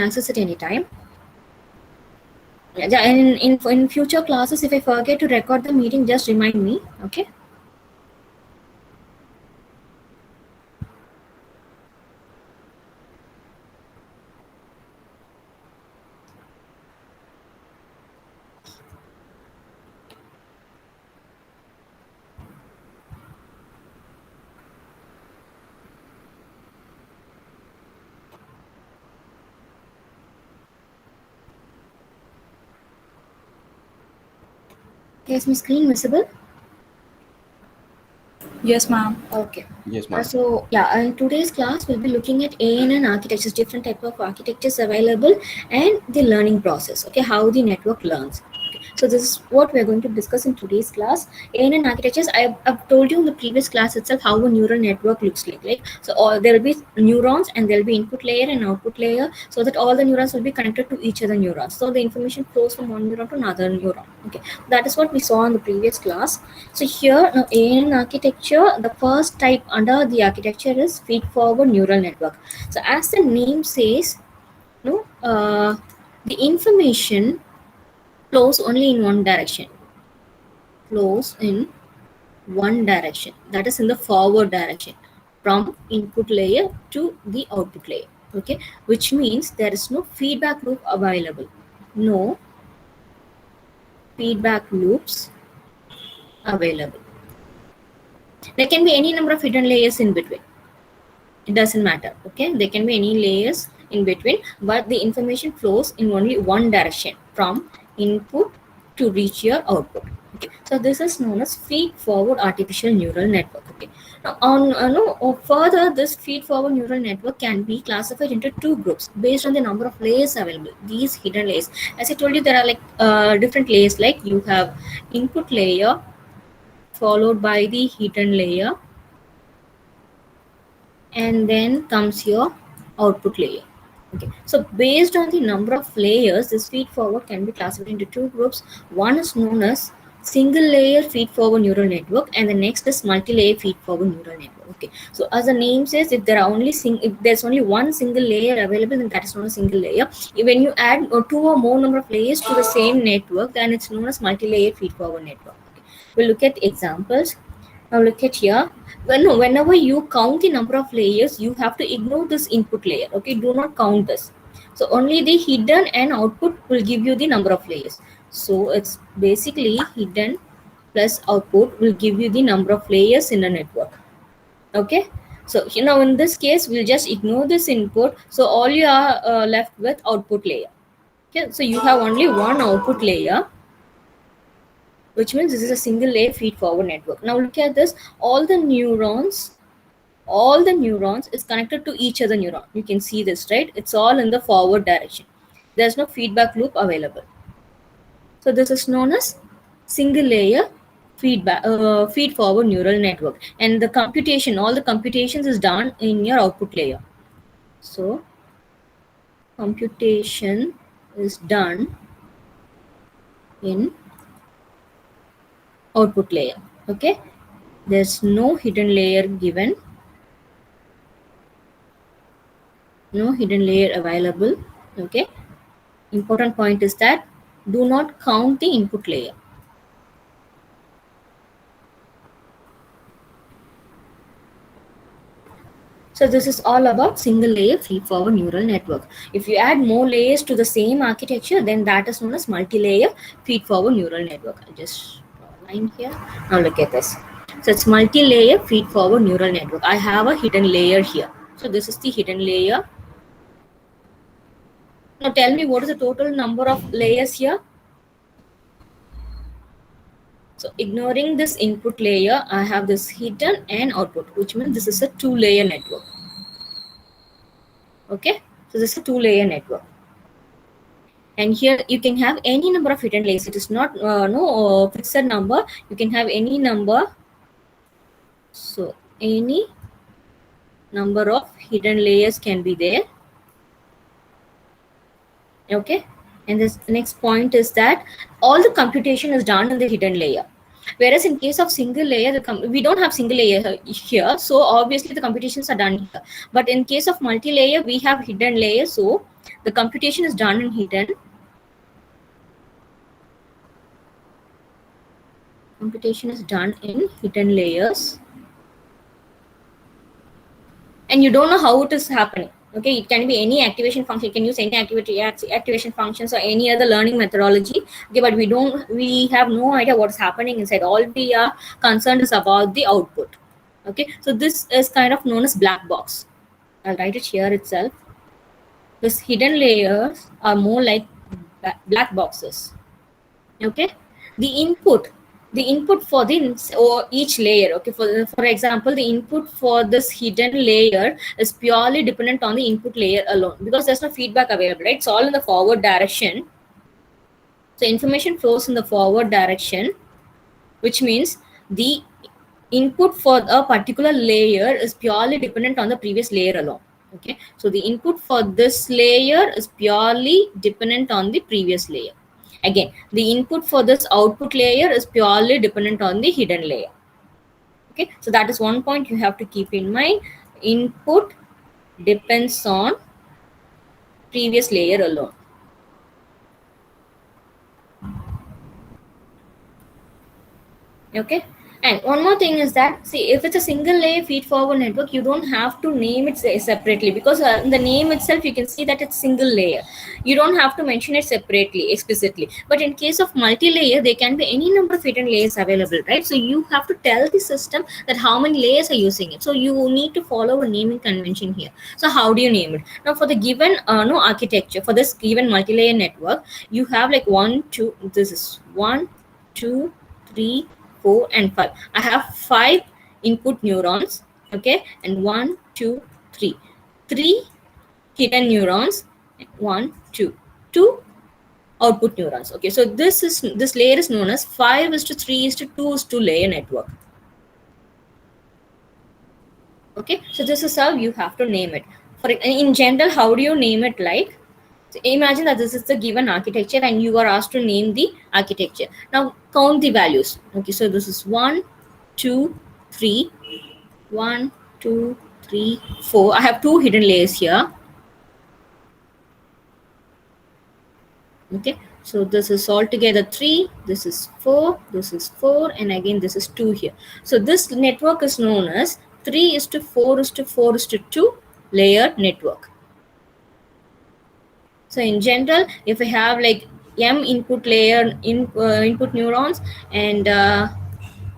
access it anytime. Yeah, in future classes, if I forget to record the meeting, just remind me. Okay. Okay, is my screen visible? Yes, ma'am. Okay. Yes, ma'am. So yeah, in today's class we'll be looking at ANN architectures, different type of architectures available, and the learning process. Okay, how the network learns. Okay. So this is what we're going to discuss in today's class. ANN architectures. I've told you in the previous class itself how a neural network looks like. Right? So all there will be neurons and there will be input layer and output layer, so that all the neurons will be connected to each other neurons. So the information flows from one neuron to another neuron. Okay, that is what we saw in the previous class. So here, now ANN architecture, the first type under the architecture is feed-forward neural network. So as the name says, the information flows only in one direction. Flows in one direction. That is in the forward direction, from input layer to the output layer. Okay, which means there is no feedback loop available. No feedback loops available. There can be any number of hidden layers in between. It doesn't matter. Okay, there can be any layers in between, but the information flows in only one direction, from input to reach your output. Okay, so this is known as feed forward artificial neural network. Okay, now further, this feed forward neural network can be classified into two groups based on the number of layers available. These hidden layers, as I told you, there are like different layers. Like you have input layer followed by the hidden layer, and then comes your output layer. Okay, so based on the number of layers, this feed forward can be classified into two groups. One is known as single layer feed forward neural network, and the next is multi-layer feed forward neural network. Okay, so as the name says, if there's only one single layer available, then that is known as single layer. When you add two or more number of layers to the same network, then it's known as multi-layer feed forward network. Okay. We'll look at examples. Now look at here. Whenever you count the number of layers, you have to ignore this input layer. Okay, do not count this. So only the hidden and output will give you the number of layers. So it's basically hidden plus output will give you the number of layers in a network. Okay, so now in this case we'll just ignore this input. So all you are left with output layer. Okay, so you have only one output layer, which means this is a single layer feed forward network. Now look at this. All the neurons is connected to each other neuron. You can see this, right? It's all in the forward direction. There's no feedback loop available. So this is known as single layer feed forward neural network. And the computation, all the computations is done in your output layer. So computation is done in output layer. Okay, there's no hidden layer given, no hidden layer available. Okay, important point is that do not count the input layer. So this is all about single layer feed forward neural network. If you add more layers to the same architecture, then that is known as multi-layer feed forward neural network. I'll just draw a line here. Now look at this. So it's multi-layer feed forward neural network. I have a hidden layer here. So this is the hidden layer. Now tell me, what is the total number of layers here? So ignoring this input layer, I have this hidden and output, which means this is a two-layer network. Okay, so this is a two-layer network. And here you can have any number of hidden layers. It is not no fixed number. You can have any number. So any number of hidden layers can be there. Okay, and this next point is that all the computation is done in the hidden layer. Whereas in case of single layer, we don't have single layer here, so obviously the computations are done here. But in case of multi-layer, we have hidden layers, so the computation is done in hidden. Computation is done in hidden layers, and you don't know how it is happening. Okay, it can be any activation function. You can use any activation functions or any other learning methodology. Okay, but we have no idea what's happening inside. All we are concerned is about the output. Okay, so this is kind of known as black box. I'll write it here itself. These hidden layers are more like black boxes. Okay, the input for the or each layer. Okay, for example, the input for this hidden layer is purely dependent on the input layer alone, because there's no feedback available, right? It's all in the forward direction. So information flows in the forward direction, which means the input for a particular layer is purely dependent on the previous layer alone. Okay, so the input for this layer is purely dependent on the previous layer. Again, the input for this output layer is purely dependent on the hidden layer. Okay, so that is one point you have to keep in mind. Input depends on previous layer alone. Okay, and one more thing is that, see, if it's a single layer feed forward network, you don't have to name it separately, because in the name itself you can see that it's single layer. You don't have to mention it separately explicitly. But in case of multi-layer, there can be any number of hidden layers available, right? So you have to tell the system that how many layers are using it. So you need to follow a naming convention here. So how do you name it? Now for the given architecture, for this given multi-layer network, you have like 1 2, this is 1 2 3 4 and 5. I have 5 input neurons. Okay, and 1 2 3, 3 hidden neurons, 1 2, 2 output neurons. Okay, so this layer is known as 5:3:2 layer network. Okay, so this is how you have to name it. For in general, how do you name it? Like, so imagine that this is the given architecture and you are asked to name the architecture. Now count the values. Okay, so this is 1 2 3, 1 2 3 4. I have 2 hidden layers here. Okay, so this is altogether 3, this is 4, this is 4, and again this is 2 here. So this network is known as 3:4:4:2 layer network. So in general, if we have like m input layer input neurons and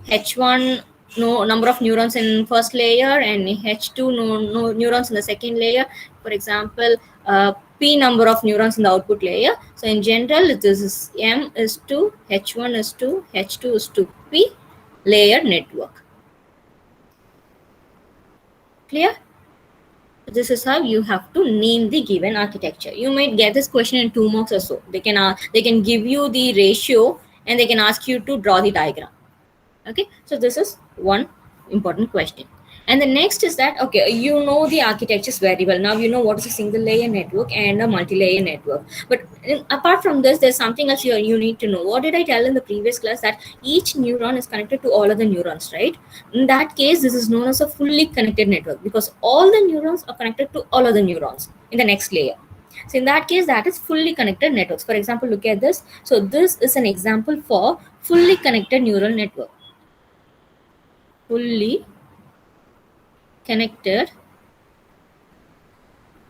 h1 number of neurons in first layer and h2 neurons in the second layer, for example, p number of neurons in the output layer. So in general, this is m is to h1 is to h2 is to p layer network. Clear? This is how you have to name the given architecture. You might get this question in 2 marks or so. They can give you the ratio and they can ask you to draw the diagram. Okay, so this is one important question. And the next is that, okay, you know the architectures very well. Now you know what is a single layer network and a multi-layer network. But apart from this, there's something else you need to know. What did I tell in the previous class? That each neuron is connected to all other neurons, right? In that case, this is known as a fully connected network, because all the neurons are connected to all other neurons in the next layer. So in that case, that is fully connected networks. For example, look at this. So this is an example for fully connected neural network. Fully connected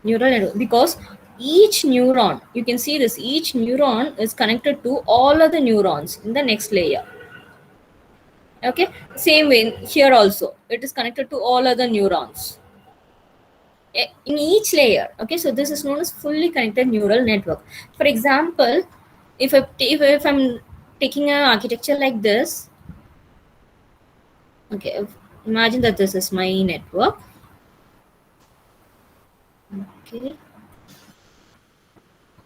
neural network, because each neuron, you can see this, each neuron is connected to all other neurons in the next layer. Okay, same way here also, it is connected to all other neurons in each layer. Okay, so this is known as fully connected neural network. For example, if I'm taking an architecture like this, okay, imagine that this is my network. Okay,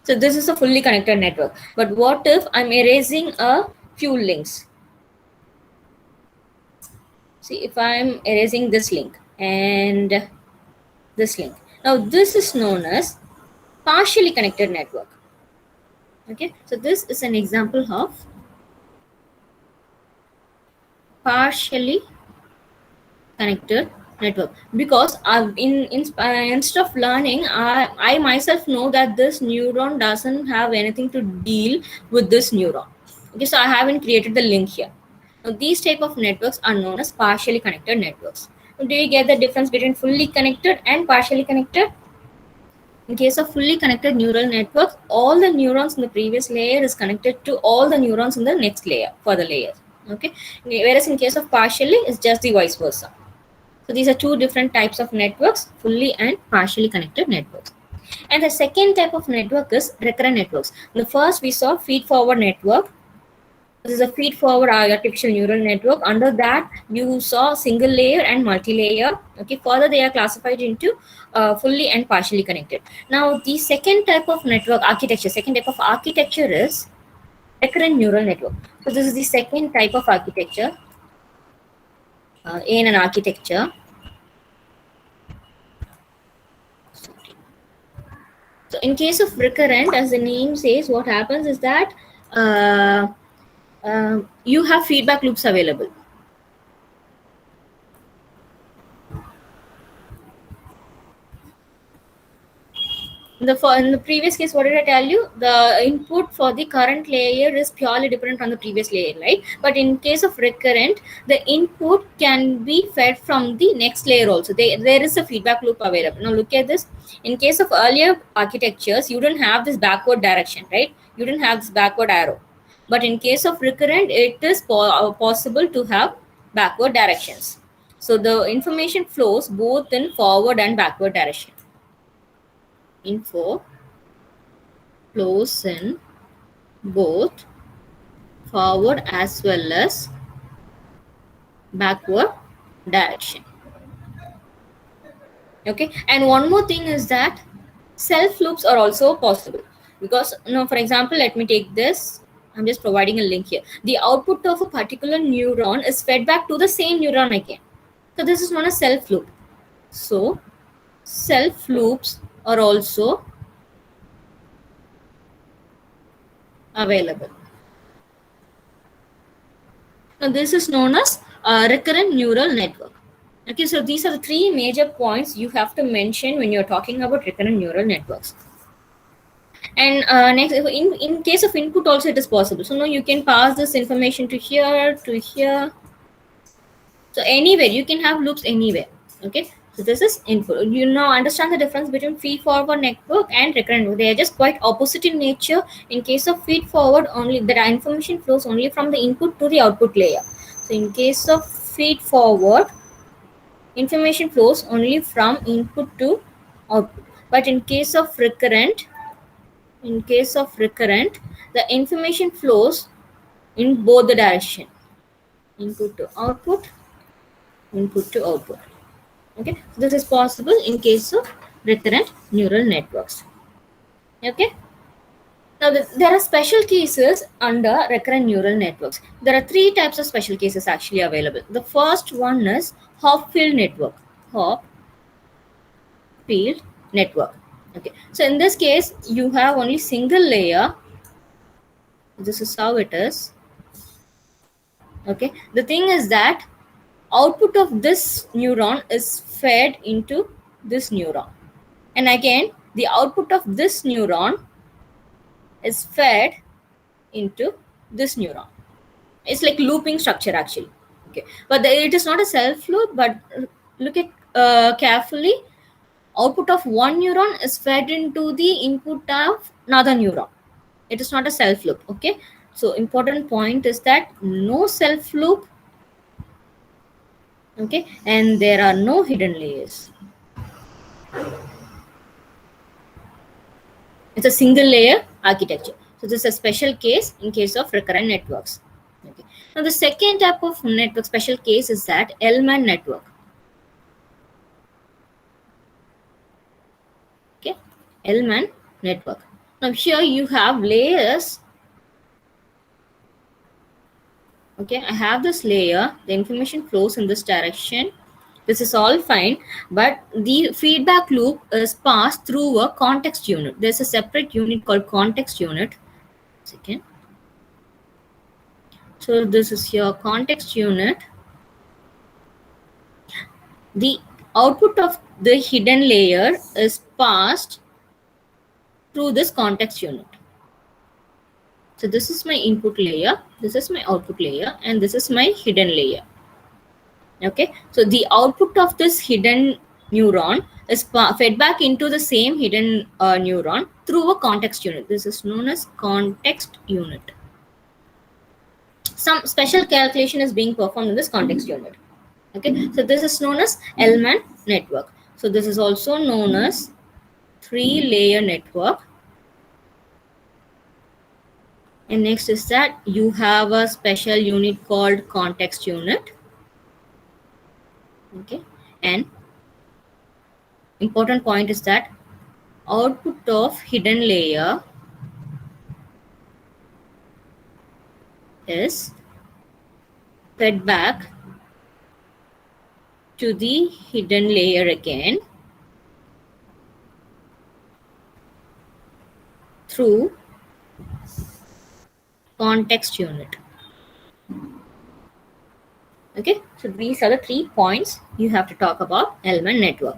so this is a fully connected network. But what if I'm erasing a few links? See, if I'm erasing this link and this link, now this is known as partially connected network. Okay, so this is an example of partially connected network, because instead of learning, I myself know that this neuron doesn't have anything to deal with this neuron. Okay, so I haven't created the link here. Now these type of networks are known as partially connected networks. Do you get the difference between fully connected and partially connected? In case of fully connected neural networks, all the neurons in the previous layer is connected to all the neurons in the next layer for the layer. Okay, whereas in case of partially, it's just the vice versa. So these are two different types of networks, fully and partially connected networks. And the second type of network is recurrent networks. The first we saw feed-forward network. This is a feed-forward artificial neural network. Under that, you saw single layer and multi-layer. Okay, further they are classified into fully and partially connected. Now, the second type of network architecture, second type of architecture is recurrent neural network. So this is the second type of architecture in an architecture. So in case of recurrent, as the name says, what happens is that you have feedback loops available. In the previous case, what did I tell you? The input for the current layer is purely dependent on the previous layer, right? But in case of recurrent, the input can be fed from the next layer also. There is a feedback loop available. Now look at this. In case of earlier architectures, you don't have this backward direction, right? You don't have this backward arrow. But in case of recurrent, it is possible to have backward directions. So the information flows both in forward and backward direction. Info flows in both forward as well as backward direction. Okay, and one more thing is that self loops are also possible, because for example, let me take this. I'm just providing a link here. The output of a particular neuron is fed back to the same neuron again. So this is known as self loop. So self loops are also available. Now this is known as recurrent neural network. Okay, so these are the three major points you have to mention when you're talking about recurrent neural networks. And next, in case of input also it is possible. So now you can pass this information to here, to here. So anywhere, you can have loops anywhere. Okay, so this is input. You now understand the difference between feed-forward network and recurrent network. They are just quite opposite in nature. In case of feed-forward, only the information flows only from the input to the output layer. So in case of feed-forward, information flows only from input to output. But in case of recurrent, the information flows in both the direction, input to output, input to output. Okay, so this is possible in case of recurrent neural networks. Okay, now there are special cases under recurrent neural networks. There are three types of special cases actually available. The first one is Hopfield network. Hopfield network. Okay, so in this case, you have only single layer. This is how it is. Okay, the thing is that output of this neuron is fed into this neuron, and again the output of this neuron is fed into this neuron. It's like looping structure actually. Okay, but it is not a self loop, but look at carefully. Output of one neuron is fed into the input of another neuron. It is not a self loop. Okay, so important point is that no self loop. Okay, and there are no hidden layers. It's a single layer architecture. So this is a special case in case of recurrent networks. Okay. Now the second type of network special case is that L-man network. Okay, L-man network. Now here you have layers. Okay, I have this layer. The information flows in this direction. This is all fine, but the feedback loop is passed through a context unit. There's a separate unit called context unit. Second. So this is your context unit. the output of the hidden layer is passed through this context unit. So this is my input layer, this is my output layer, and this is my hidden layer. Okay, so the output of this hidden neuron is fed back into the same hidden neuron through a context unit. This is known as context unit. Some special calculation is being performed in this context unit. Okay, so this is known as Elman network. So this is also known as 3-layer network. And next is that you have a special unit called context unit. Okay, and important point is that output of hidden layer is fed back to the hidden layer again through context unit. Okay, so these are the 3 points you have to talk about Elman network.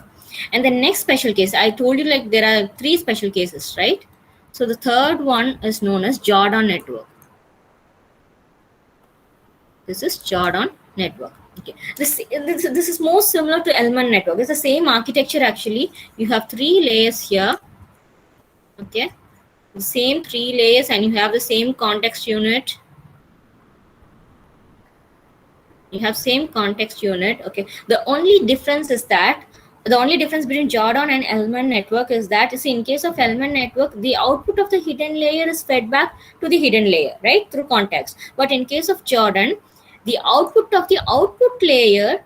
And the next special case, I told you like there are 3 special cases, right? So the third one is known as Jordan network. This is Jordan network. Okay, this is more similar to Elman network. It's the same architecture actually. You have 3 layers here. Okay, the same 3 layers, and you have the same context unit. You have same context unit. Okay, the only difference between Jordan and Elman network is that, see, in case of Elman network, the output of the hidden layer is fed back to the hidden layer, right, through context. But in case of Jordan, the output of the output layer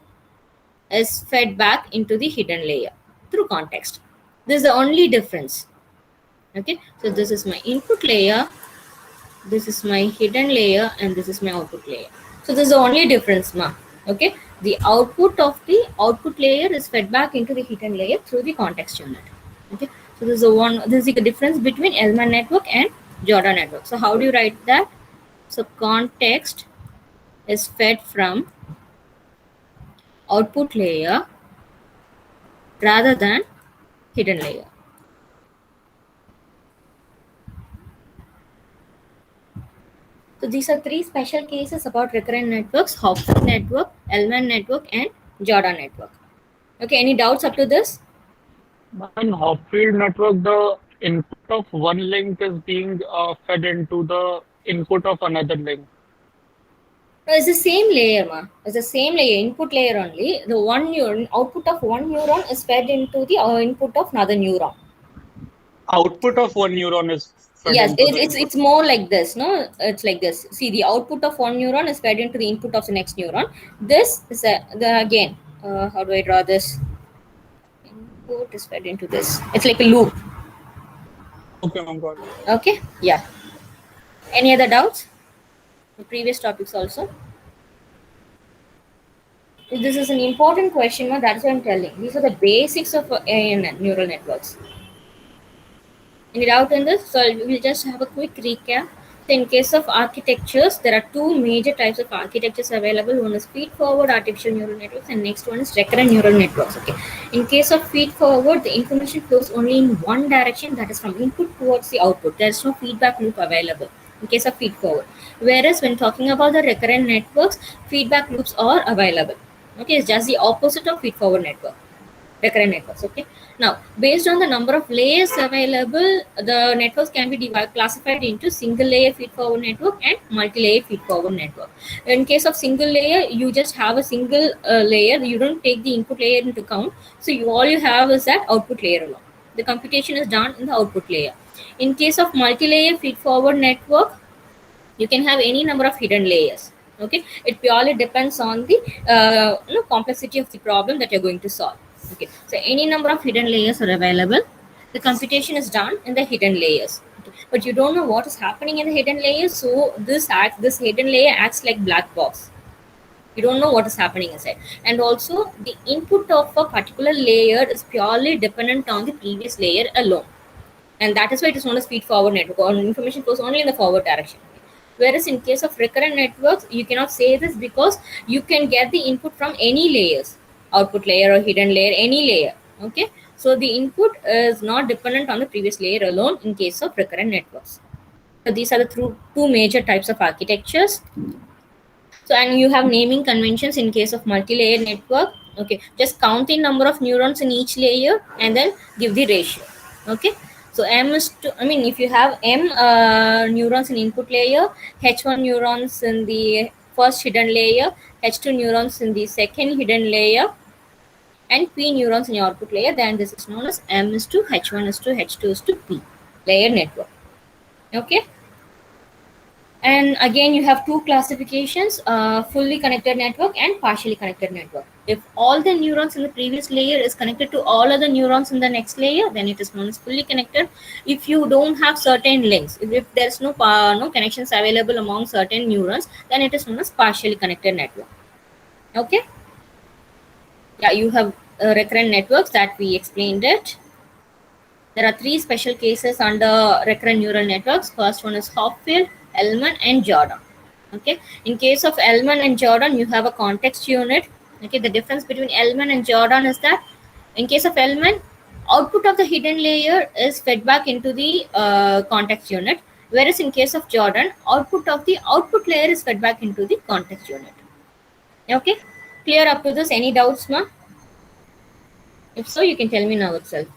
is fed back into the hidden layer through context. This is the only difference. Okay, so this is my input layer, this is my hidden layer, and this is my output layer. So this is the only difference, ma. Okay, the output of the output layer is fed back into the hidden layer through the context unit. Okay, so this is the difference between Elman network and Jordan network. So how do you write that? So context is fed from output layer rather than hidden layer. So these are 3 special cases about recurrent networks: Hopfield network, Elman network, and Jordan network. Okay, any doubts up to this? In Hopfield network, the input of one link is being fed into the input of another link. No, it's the same layer, ma. It's the same layer, input layer only. The one neuron, output of one neuron is fed into the input of another neuron. Output of one neuron is fed Yes, into the it's more like this, no? It's like this. See, the output of one neuron is fed into the input of the next neuron. This is again. How do I draw this? Input is fed into this. It's like a loop. Okay, ma'am, got it. Okay. Yeah. Any other doubts? The previous topics also. This is an important question, ma. That's what I'm telling. These are the basics of neural networks. Any doubt in this? So we'll just have a quick recap. So in case of architectures, there are 2 major types of architectures available. One is feed-forward artificial neural networks, and next one is recurrent neural networks. Okay. In case of feed-forward, the information flows only in one direction, that is from input towards the output. There is no feedback loop available in case of feed-forward. Whereas when talking about the recurrent networks, feedback loops are available. Okay, it's just the opposite of feed-forward network. Recurrent networks. Okay, now based on the number of layers available, the networks can be classified into single layer feed forward network and multi-layer feed forward network. In case of single layer, you just have a single layer, you don't take the input layer into account, so all you have is that output layer alone. The computation is done in the output layer. In case of multi-layer feed forward network, you can have any number of hidden layers. Okay, it purely depends on the complexity of the problem that you're going to solve. Okay, so any number of hidden layers are available. The computation is done in the hidden layers. Okay. But you don't know what is happening in the hidden layers, so this hidden layer acts like black box. You don't know what is happening inside. And also the input of a particular layer is purely dependent on the previous layer alone, and that is why it is known as feed forward network, or information flows only in the forward direction. Whereas in case of recurrent networks, you cannot say this because you can get the input from any layers output layer or hidden layer, any layer. Okay, so the input is not dependent on the previous layer alone in case of recurrent networks. So these are the two major types of architectures. So, and you have naming conventions in case of multi-layer network. Okay, just count the number of neurons in each layer and then give the ratio. Okay, so m is to, I mean, if you have m neurons in input layer, h1 neurons in the first hidden layer, h2 neurons in the second hidden layer, and p neurons in your output layer, then this is known as m is to h1 is to h2 is to p layer network. Okay, and again you have two classifications, fully connected network and partially connected network. If all the neurons in the previous layer is connected to all other neurons in the next layer, then it is known as fully connected. If you don't have certain links, if there's no connections available among certain neurons, then it is known as partially connected network. Okay, yeah, you have recurrent networks that we explained it. There are three special cases under recurrent neural networks. First one is Hopfield, Ellman, and Jordan. Okay, in case of Ellman and Jordan, you have a context unit. Okay, the difference between Ellman and Jordan is that in case of Ellman, output of the hidden layer is fed back into the context unit, whereas in case of Jordan, output of the output layer is fed back into the context unit. Okay, clear up to this? Any doubts, ma? If so, you can tell me now itself.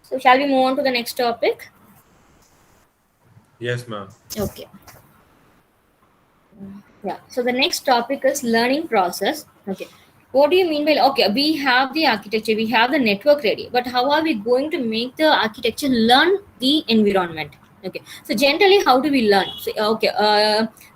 So shall we move on to the next topic? Yes, ma'am. Okay. Yeah. So the next topic is learning process. Okay. What do you mean by, okay, we have the architecture, we have the network ready, but how are we going to make the architecture learn the environment? Okay. So generally, how do we learn? So, okay.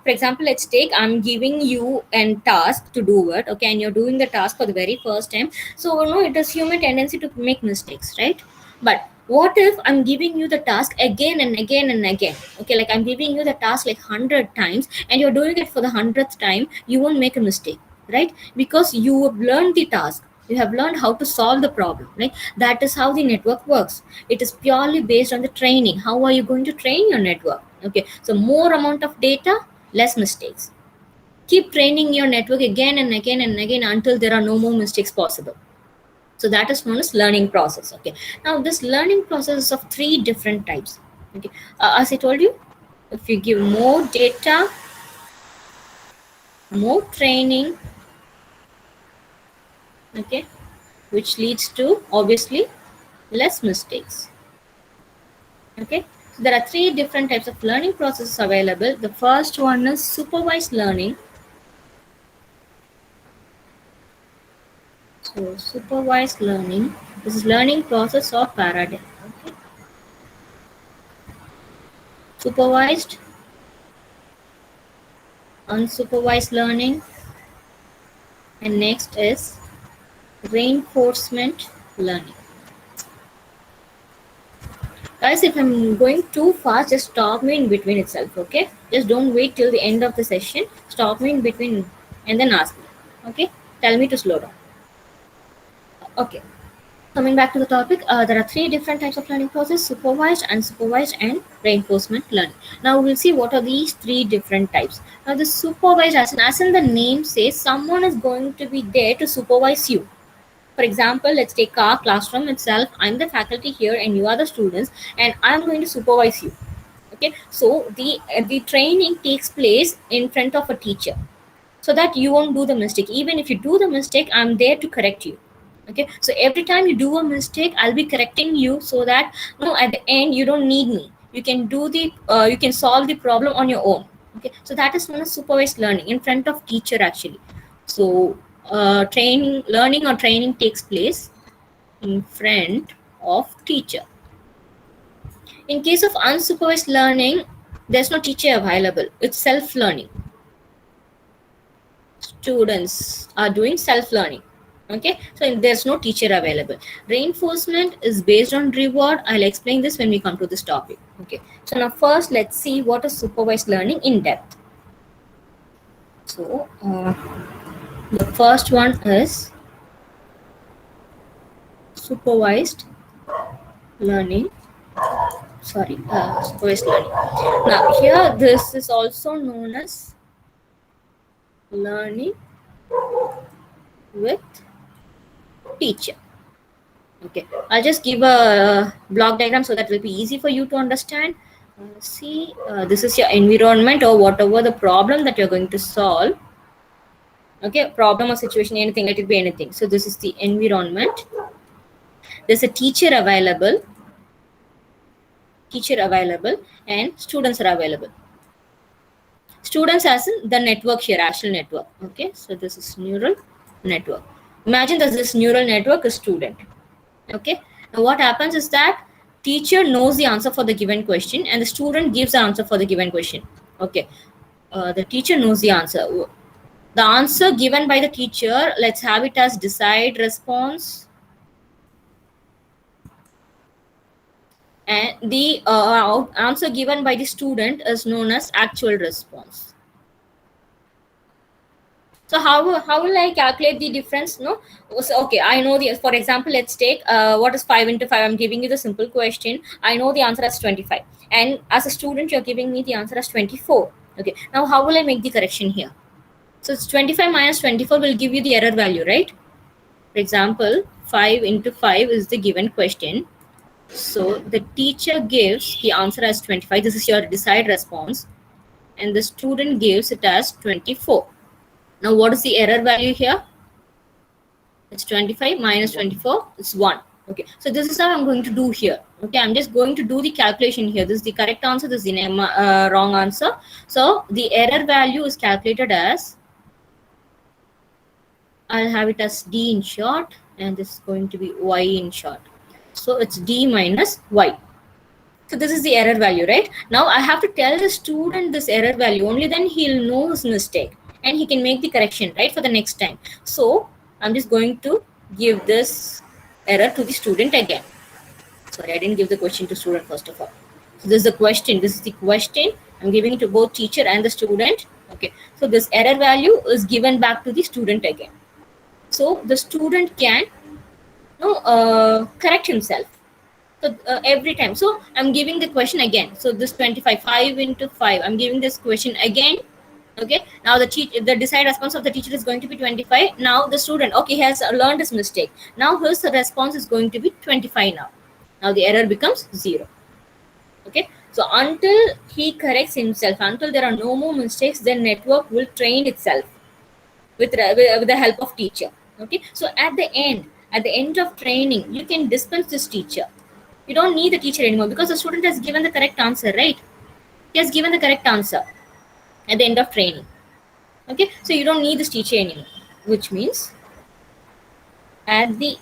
For example, let's take, I'm giving you a task to do it. Okay. And you're doing the task for the very first time. So, it is human tendency to make mistakes, right? But what if I'm giving you the task again and again and again? Okay, like I'm giving you the task like 100 times and you're doing it for the 100th time, you won't make a mistake, right? Because you have learned the task. You have learned how to solve the problem, right? That is how the network works. It is purely based on the training. How are you going to train your network? Okay, so more amount of data, less mistakes. Keep training your network again and again and again until there are no more mistakes possible. So that is known as learning process. Okay, now this learning process is of three different types. Okay, as I told you, if you give more data, more training, okay, which leads to obviously less mistakes. Okay, so there are three different types of learning processes available. The first one is supervised learning. So supervised learning, this is learning process or paradigm. Okay. Supervised, unsupervised learning, and next is reinforcement learning. Guys, if I'm going too fast, just stop me in between itself. Okay, just don't wait till the end of the session. Stop me in between and then ask me. Okay, tell me to slow down. Okay, coming back to the topic, there are three different types of learning process: supervised, unsupervised, and reinforcement learning. Now we'll see what are these three different types. Now the supervised, as in the name says, someone is going to be there to supervise you. For example, let's take our classroom itself. I'm the faculty here and you are the students, and I'm going to supervise you. Okay, so the training takes place in front of a teacher so that you won't do the mistake. Even if you do the mistake, I'm there to correct you. Okay, so every time you do a mistake, I'll be correcting you so that at the end you don't need me. You can do you can solve the problem on your own. Okay, so that is known as supervised learning in front of teacher actually. So learning or training takes place in front of teacher. In case of unsupervised learning, there's no teacher available. It's self-learning. Students are doing self-learning. Okay, so there's no teacher available. Reinforcement is based on reward. I'll explain this when we come to this topic. Okay, so now first let's see what is supervised learning in depth. So the first one is supervised learning. Supervised learning. Now here this is also known as learning with teacher. Okay, I'll just give a block diagram so that will be easy for you to understand. See, this is your environment or whatever the problem that you're going to solve. Okay, problem or situation, anything, let it be anything. So this is the environment. There's a teacher available, and students are available. Students as in the network here, actual network. Okay, so this is neural network. Imagine that this neural network is student. Okay, and what happens is that teacher knows the answer for the given question and the student gives the answer for the given question. Okay, the teacher knows the answer. The answer given by the teacher, let's have it as desired response, and the answer given by the student is known as actual response. So how will I calculate the difference? No, so, okay, I know the, for example, let's take what is 5 into 5. I'm giving you the simple question. I know the answer as 25, and as a student you're giving me the answer as 24. Okay, now how will I make the correction here? So it's 25 minus 24 will give you the error value, right? For example, 5 into 5 is the given question. So the teacher gives the answer as 25. This is your desired response, and the student gives it as 24. Now, what is the error value here? It's 25 minus 24. It's 1. Okay. So this is how I'm going to do here. Okay. I'm just going to do the calculation here. This is the correct answer. This is the wrong answer. So the error value is calculated as, I'll have it as D in short, and this is going to be Y in short. So it's D minus Y. So this is the error value, right? Now I have to tell the student this error value. Only then he'll know his mistake and he can make the correction, right, for the next time. So I'm just going to give this error to the student again. Sorry, I didn't give the question to student first of all. So this is the question. This is the question. I'm giving it to both teacher and the student. Okay. So this error value is given back to the student again. So the student can correct himself. So every time. So I'm giving the question again. So this 25, 5 into 5. I'm giving this question again. Okay. Now the desired response of the teacher is going to be 25. Now the student, okay, he has learned his mistake. Now his response is going to be 25 now. Now the error becomes 0. Okay. So until he corrects himself, until there are no more mistakes, the network will train itself with the help of teacher. Okay. So at the end of training, you can dispense this teacher. You don't need the teacher anymore because the student has given the correct answer, right? He has given the correct answer at the end of training. Okay, so you don't need this teacher anymore, which means at the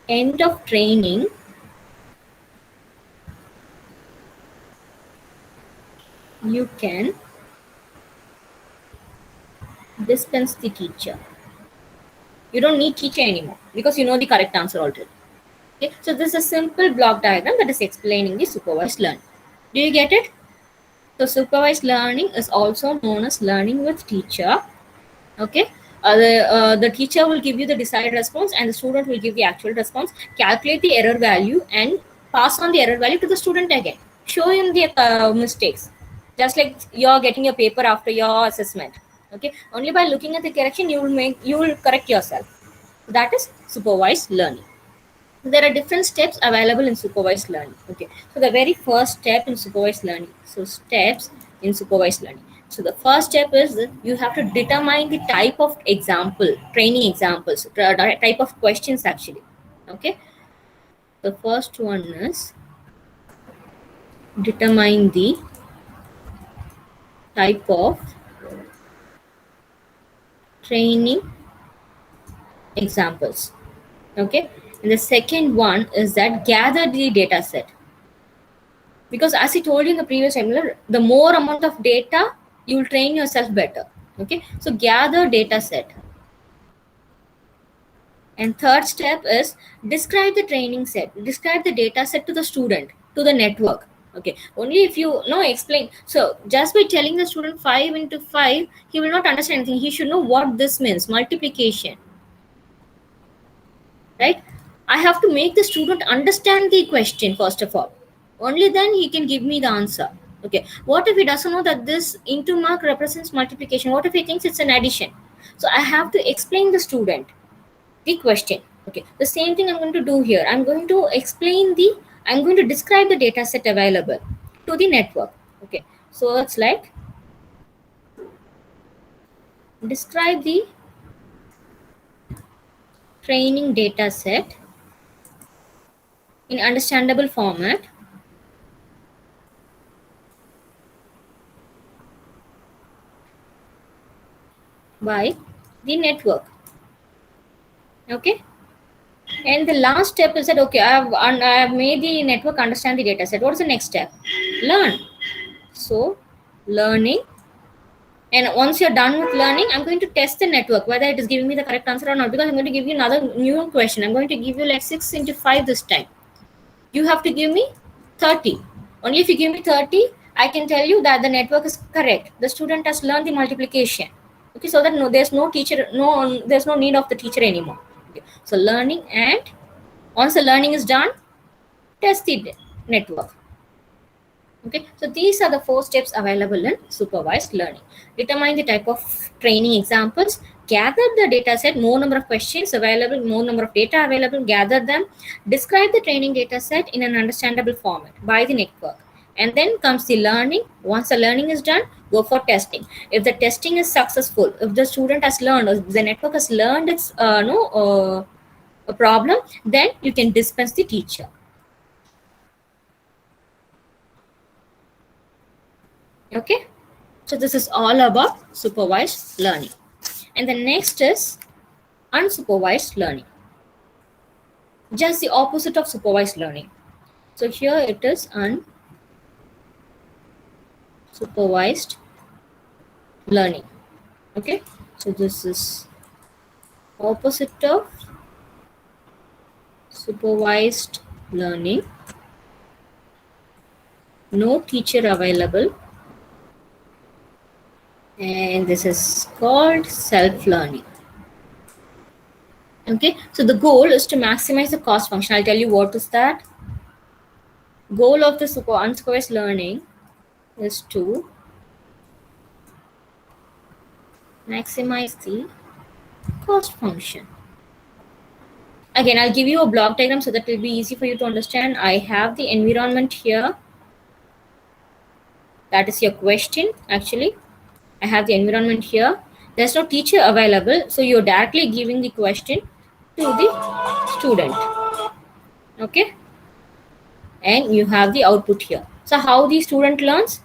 end of training, you can dispense the teacher. You don't need teacher anymore because you know the correct answer already. Okay, so this is a simple block diagram that is explaining the supervised learning. Do you get it? So supervised learning is also known as learning with teacher. Okay, the teacher will give you the desired response and the student will give the actual response. Calculate the error value and pass on the error value to the student again. Show him the mistakes, just like you're getting your paper after your assessment. Okay, only by looking at the correction you will correct yourself. That is supervised learning. There are different steps available in supervised learning. Okay, so the very first step in supervised learning. So steps in supervised learning. So the first step is that you have to determine the type of example, training examples, type of questions actually. Okay, the first one is determine the type of training examples. Okay, and the second one is that gather the data set. Because as I told you in the previous webinar, the more amount of data, you will train yourself better. Okay, so gather data set. And third step is describe the training set. Describe the data set to the student, to the network. Okay, only if you know explain. So just by telling the student 5 into 5, he will not understand anything. He should know what this means, multiplication. Right? I have to make the student understand the question first of all. Only then he can give me the answer. Okay, what if he doesn't know that this into mark represents multiplication? What if he thinks it's an addition? So I have to explain the student. the question. Okay, the same thing I'm going to do here. I'm going to describe the data set available to the network. Okay, so it's like describe the training data set in understandable format by the network. Okay, and the last step is that okay, I have made the network understand the data set. What is the next step? Learn. So learning, and once you're done with learning, I'm going to test the network whether it is giving me the correct answer or not, because I'm going to give you another new question. I'm going to give you like 6 into 5 this time. You have to give me 30. Only if you give me 30, I can tell you that the network is correct. The student has learned the multiplication. Okay, so that there's no need of the teacher anymore. Okay. So learning, and once the learning is done, test the network. Okay, so these are the 4 steps available in supervised learning. Determine the type of training examples, gather the data set, more number of questions available, more number of data available, gather them, describe the training data set in an understandable format by the network. And then comes the learning. Once the learning is done, go for testing. If the testing is successful, if the student has learned, or the network has learned its a problem, then you can dispense the teacher. Okay, so this is all about supervised learning. And the next is unsupervised learning, just the opposite of supervised learning. So here it is unsupervised learning. Okay, so this is opposite of supervised learning. No teacher available, and this is called self-learning. Okay, so the goal is to maximize the cost function. I'll tell you what is that. Goal of the unsupervised learning is to maximize the cost function. Again, I'll give you a block diagram so that it will be easy for you to understand. I have the environment here. That is your question, actually. I have the environment here. There's no teacher available, so you're directly giving the question to the student. Okay? And you have the output here. So how the student learns?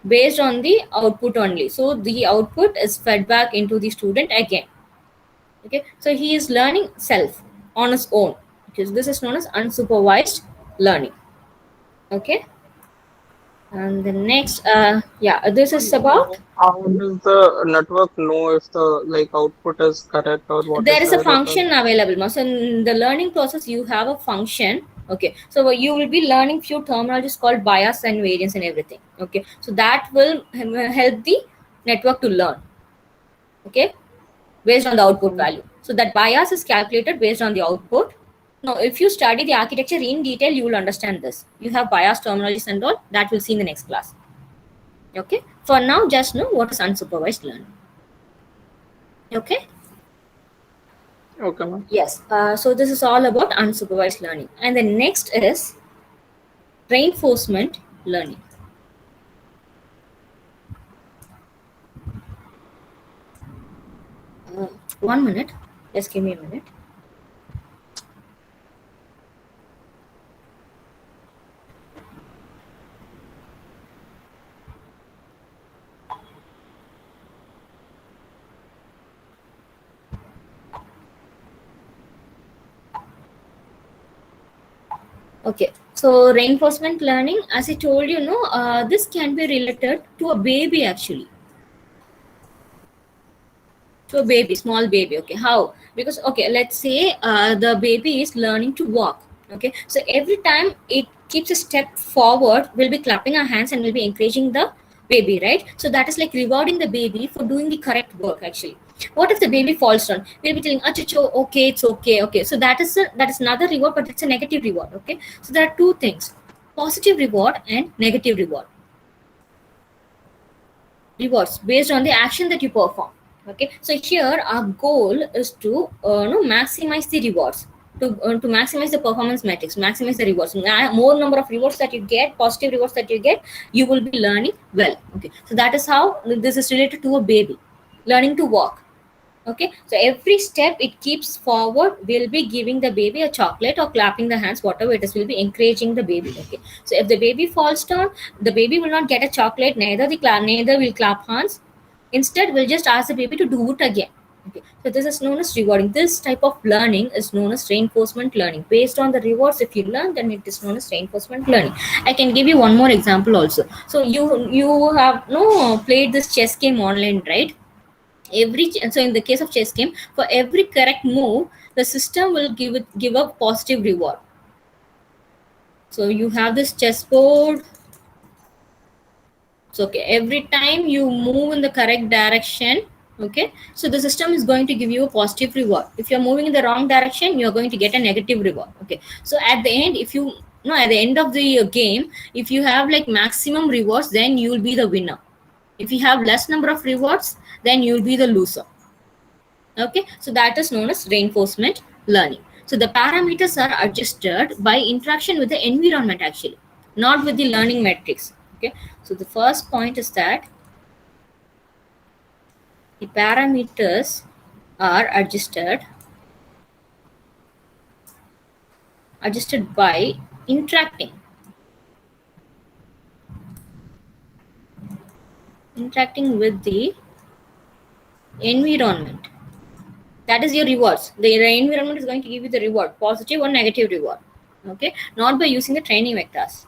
Based on the output only. So the output is fed back into the student again. Okay, so he is learning self on his own, because this is known as unsupervised learning. Okay, and the next this is about, How does the network know if the output is correct or what there is is a the error? function available. So in the learning process you have a function. Okay, so you will be learning few terminologies called bias and variance and everything. Okay, so that will help the network to learn. Okay, based on the output value. So that bias is calculated based on the output. Now, if you study the architecture in detail, you will understand this. You have bias terminologies and all that we'll see in the next class. Okay. For now, just know what is unsupervised learning. Okay. Okay, ma'am. Yes. So this is all about unsupervised learning, and the next is reinforcement learning. Uh, 1 minute. Just give me a minute. Okay, so reinforcement learning, as I told you, this can be related to a baby actually. To a baby, small baby. Okay, how? Because okay, let's say the baby is learning to walk. Okay, so every time it keeps a step forward, we'll be clapping our hands and we'll be encouraging the baby, right? So that is like rewarding the baby for doing the correct work actually. What if the baby falls down? We'll be telling, achacho, okay, it's okay, okay. So that is another reward, but it's a negative reward. Okay, so there are two things: positive reward and negative reward. Rewards based on the action that you perform. Okay, so here our goal is to maximize the rewards, to maximize the performance metrics, maximize the rewards. More number of rewards that you get, positive rewards that you get, you will be learning well. Okay, so that is how this is related to a baby learning to walk. Okay, so every step it keeps forward will be giving the baby a chocolate or clapping the hands, whatever it is, will be encouraging the baby. Okay, so if the baby falls down, the baby will not get a chocolate, neither will clap hands. Instead, we'll just ask the baby to do it again. Okay, so this is known as rewarding. This type of learning is known as reinforcement learning. Based on the rewards, if you learn, then it is known as reinforcement learning. I can give you one more example also. So you have played this chess game online, right? So in the case of chess game, for every correct move, the system will give a positive reward. So you have this chessboard. So okay, every time you move in the correct direction, okay, so the system is going to give you a positive reward. If you're moving in the wrong direction, you're going to get a negative reward. Okay, so at the end, if you at the end of the game, if you have like maximum rewards, then you will be the winner. If you have less number of rewards, then you will be the loser. Okay, so that is known as reinforcement learning. So the parameters are adjusted by interaction with the environment actually, not with the learning metrics. Okay, so the first point is that the parameters are adjusted by interacting with the environment. That is your rewards. The environment is going to give you the reward, positive or negative reward. Okay, not by using the training vectors.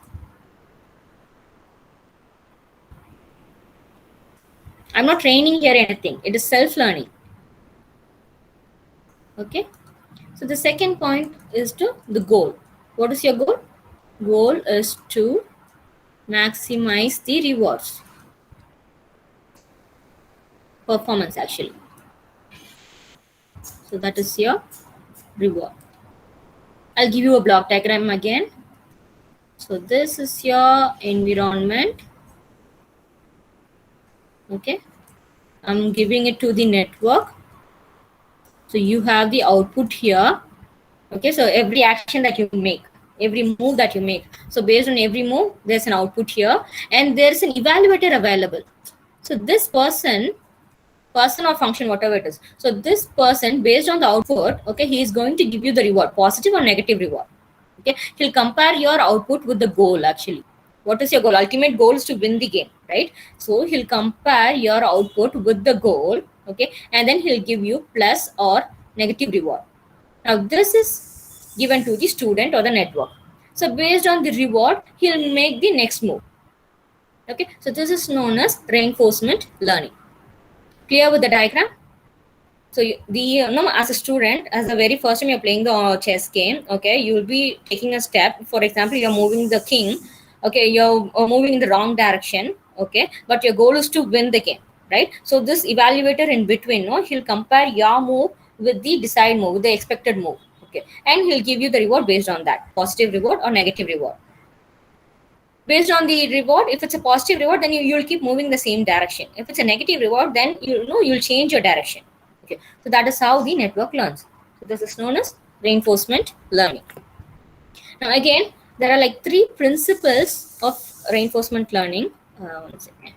I'm not training here anything. It is self-learning. Okay. So the second point is to the goal. What is your goal? Goal is to maximize the rewards. Performance actually. So that is your reward. I'll give you a block diagram again. So this is your environment. Okay. I'm giving it to the network. So you have the output here. Okay, so every action that you make, every move that you make. So based on every move, there's an output here, and there's an evaluator available. So this person or function, whatever it is. So this person, based on the output, okay, he is going to give you the reward, positive or negative reward. Okay, he'll compare your output with the goal actually. What is your goal? Ultimate goal is to win the game, right? So he'll compare your output with the goal, okay, and then he'll give you plus or negative reward. Now this is given to the student or the network. So based on the reward, he'll make the next move. Okay, so this is known as reinforcement learning. Clear with the diagram? So as a student, as the very first time you're playing the chess game, okay, you will be taking a step. For example, you're moving the king. Okay, you're moving in the wrong direction. Okay, but your goal is to win the game, right? So this evaluator in between, he'll compare your move with the desired move, with the expected move. Okay, and he'll give you the reward based on that, positive reward or negative reward. Based on the reward, if it's a positive reward, then you'll keep moving the same direction. If it's a negative reward, then you'll change your direction. Okay, so that is how the network learns. So this is known as reinforcement learning. Now again, there are like 3 principles of reinforcement learning. One second.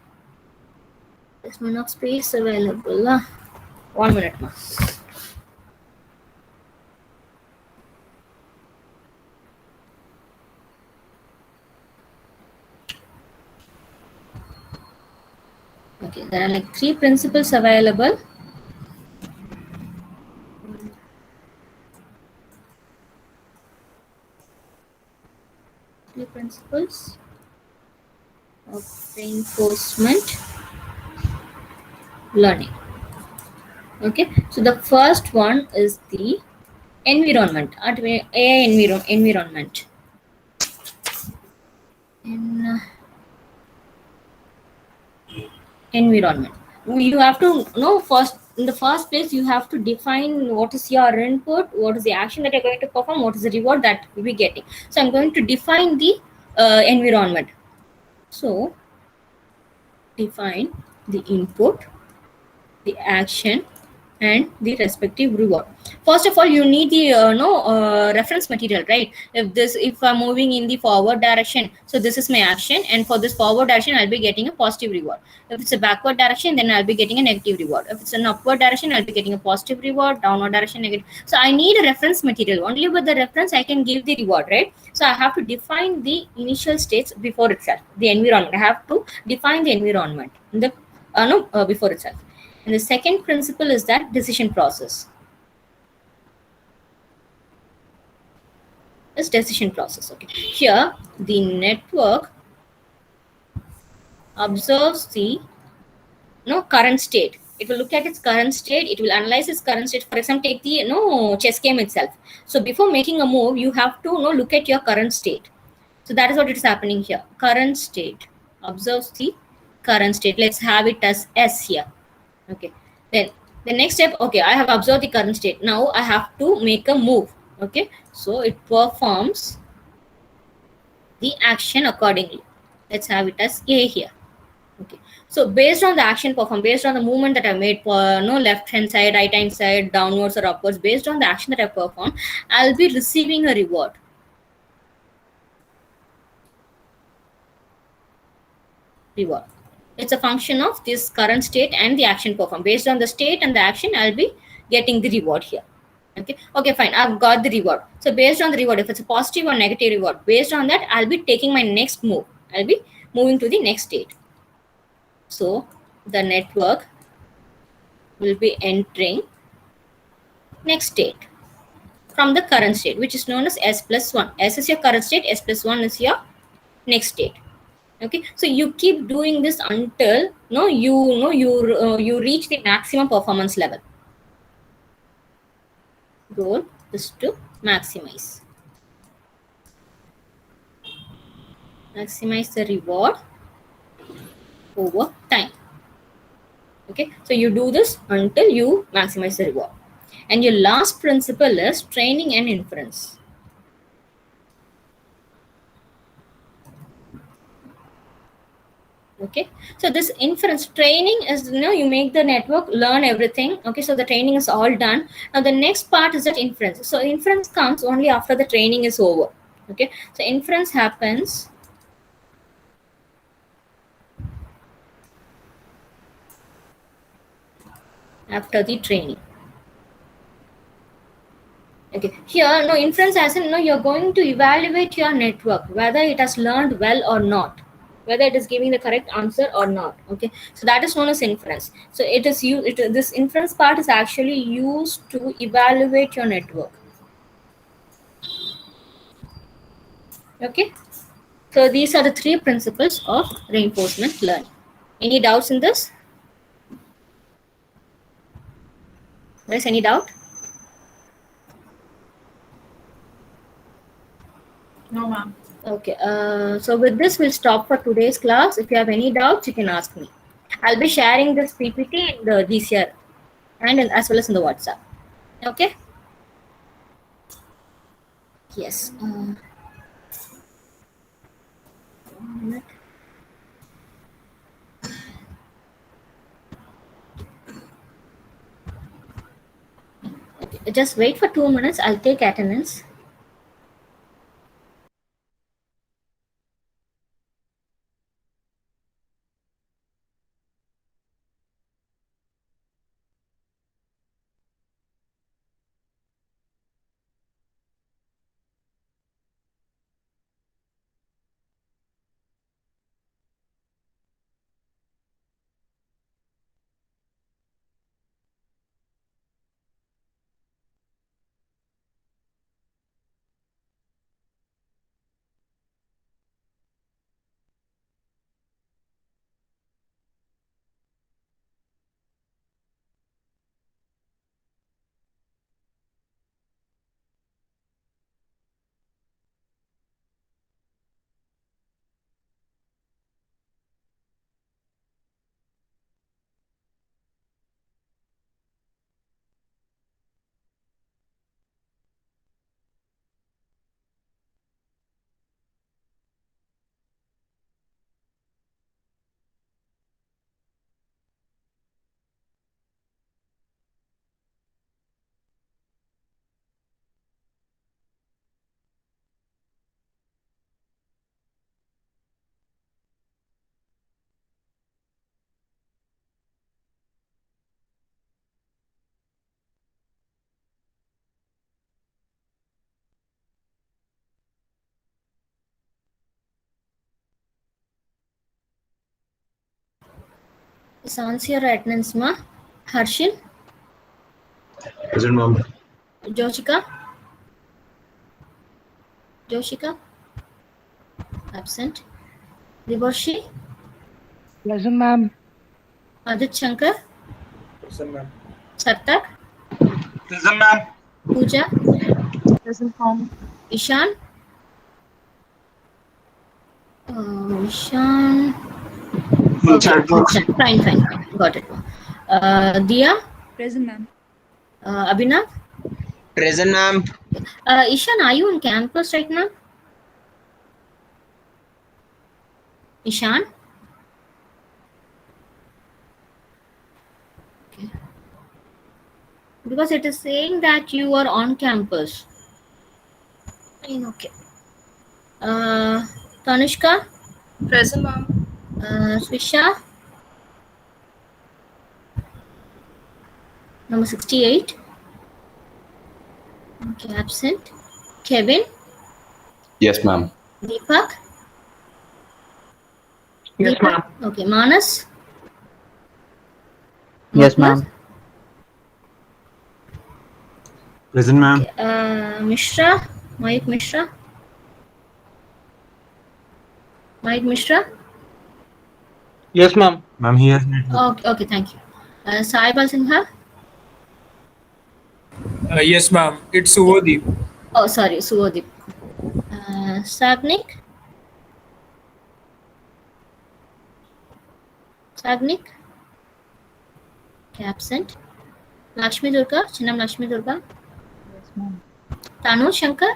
There's no enough space available. 1 minute more. Okay, there are like 3 principles available. Three principles of reinforcement learning. Okay, so the first one is the environment, environment. Environment. You have to know first, in the first place, you have to define what is your input, what is the action that you're going to perform, what is the reward that you'll be getting. So I'm going to define the environment. So define the input, the action and the respective reward. First of all, you need the reference material, right? If I'm moving in the forward direction, so this is my action, and for this forward direction I'll be getting a positive reward. If it's a backward direction, then I'll be getting a negative reward. If it's an upward direction, I'll be getting a positive reward. Downward direction, negative. So I need a reference material. Only with the reference I can give the reward, right? So I have to define the initial states before itself, the environment. I have to define the environment in the no before itself. And the second principle is that decision process. Is decision process. Okay. Here, the network observes the current state. It will look at its current state. It will analyze its current state. For example, take the chess game itself. So before making a move, you have to look at your current state. So that is what is happening here. Current state observes the current state. Let's have it as S here. Okay. Then the next step, okay, I have observed the current state. Now I have to make a move. Okay. So it performs the action accordingly. Let's have it as A here. Okay. So based on the action performed, based on the movement that I made for left hand side, right hand side, downwards or upwards, based on the action that I performed, I'll be receiving a reward. Reward. It's a function of this current state and the action performed. Based on the state and the action, I'll be getting the reward here. Okay, fine, I've got the reward. So based on the reward, if it's a positive or negative reward, based on that I'll be taking my next move. I'll be moving to the next state. So the network will be entering next state from the current state, which is known as S plus 1. S is your current state, S plus 1 is your next state. Okay, so you keep doing this until you reach the maximum performance level. Goal is to maximize the reward over time. Okay, so you do this until you maximize the reward. And your last principle is training and inference. Okay, so this inference training is you make the network learn everything. Okay, so the training is all done. Now the next part is that inference. So inference comes only after the training is over. Okay, so inference happens after the training. Okay, here inference as in you're going to evaluate your network whether it has learned well or not, whether it is giving the correct answer or not. Okay, so that is known as inference. So it is this inference part is actually used to evaluate your network. Okay, so these are the three principles of reinforcement learning. Any doubts in this? There's any doubt? No, ma'am. Okay, so with this we'll stop for today's class. If you have any doubts, you can ask me. I'll be sharing this PPT in the GCR and as well as in the WhatsApp. Okay. Yes. 1 minute. Okay. Just wait for 2 minutes. I'll take attendance. Sansia Ratnansma. Harshil. Present, ma'am. Joshika. Joshika. Absent. Divorshi. Present, ma'am. Adit Shankar. Present, ma'am. Sartak. Present, ma'am. Pooja. Present, ma'am. Ishan. Ishan. Chat box. Fine. Got it. Dia. Present, ma'am. Abhinav. Present, ma'am. Ishan, are you on campus right now? Ishan? Okay. Because it is saying that you are on campus. Okay. Tanishka? Present, ma'am. Swisha? Number 68. Okay, absent. Kevin? Yes, ma'am. Deepak? Yes, Deepak? ma'am. Okay, Manas? Yes, ma'am. Present, ma'am. Mishra? Mayuk Mishra? Mayuk Mishra? Yes, ma'am. Ma'am, here. Okay, thank you. Saibal Sinha? Yes, ma'am. It's Suvodeep. Oh, sorry, Suodip. Sagnik? Sagnik? Okay, absent. Lakshmi Durga? Chinam Lakshmi Durga? Yes, ma'am. Tanu Shankar?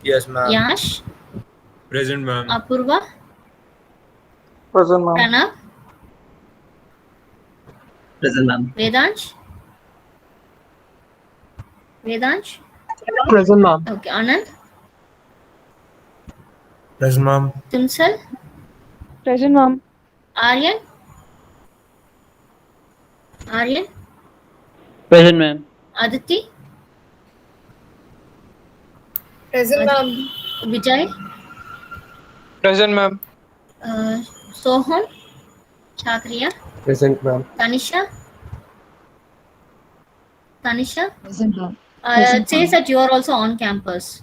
Yes, ma'am. Yash? Present, ma'am. Apurva? Present, ma'am. Pranav? Present, ma'am. Vedansh? Vedansh? Present, ma'am. Okay, Anand? Present, ma'am. Timsal? Present, ma'am. Aryan? Aryan? Present, ma'am. Aditi? Present, ma'am. Vijay? Present, ma'am. Soham? Chakriya? Present, ma'am. Tanisha? Tanisha? Present, ma'am. It says that you are also on campus.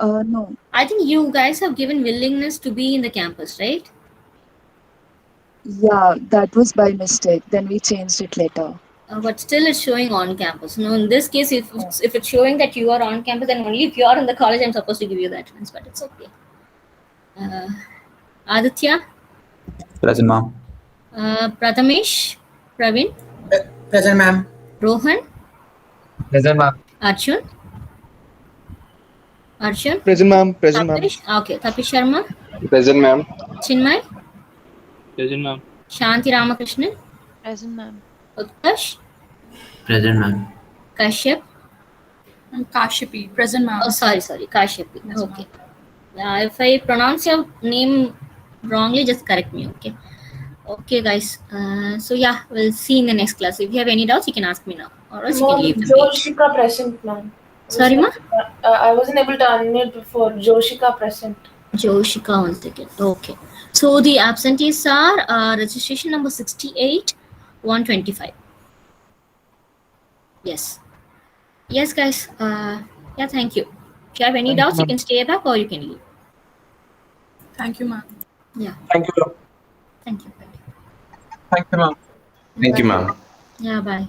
No. I think you guys have given willingness to be in the campus, right? Yeah, that was by mistake. Then we changed it later. But still it's showing on campus. No, in this case, if it's showing that you are on campus, then only if you are in the college, I'm supposed to give you the attendance, but it's okay. Aditya? Present, ma'am. Prathamesh? Praveen? Present, ma'am. Rohan? Present, ma'am. Arjun? Arjun? Present, ma'am. Present, ma'am. Tapish? Okay, Tapish Sharma? Present, ma'am. Chinmay? Present, ma'am. Shanti Ramakrishnan? Present, ma'am. Utkarsh? Present, ma'am. Kashyap? Kashyapi. Present, ma'am. Oh, sorry, Kashyapi. Okay. If I pronounce your name wrongly, just correct me, okay? Okay, guys. So yeah, we'll see in the next class. If you have any doubts, you can ask me now, or else you can leave the page. Joshika present, ma'am. Sorry, ma? I wasn't able to unmute before. Joshika present. Joshika, 1 second. Okay. So the absentees are registration number 68, 125. Yes. Yes, guys. Yeah, thank you. If you have any doubts, you can stay back or you can leave. Thank you, ma'am. Yeah. Thank you. Thank you. Thank you, ma'am. Thank you, ma'am. Yeah, bye.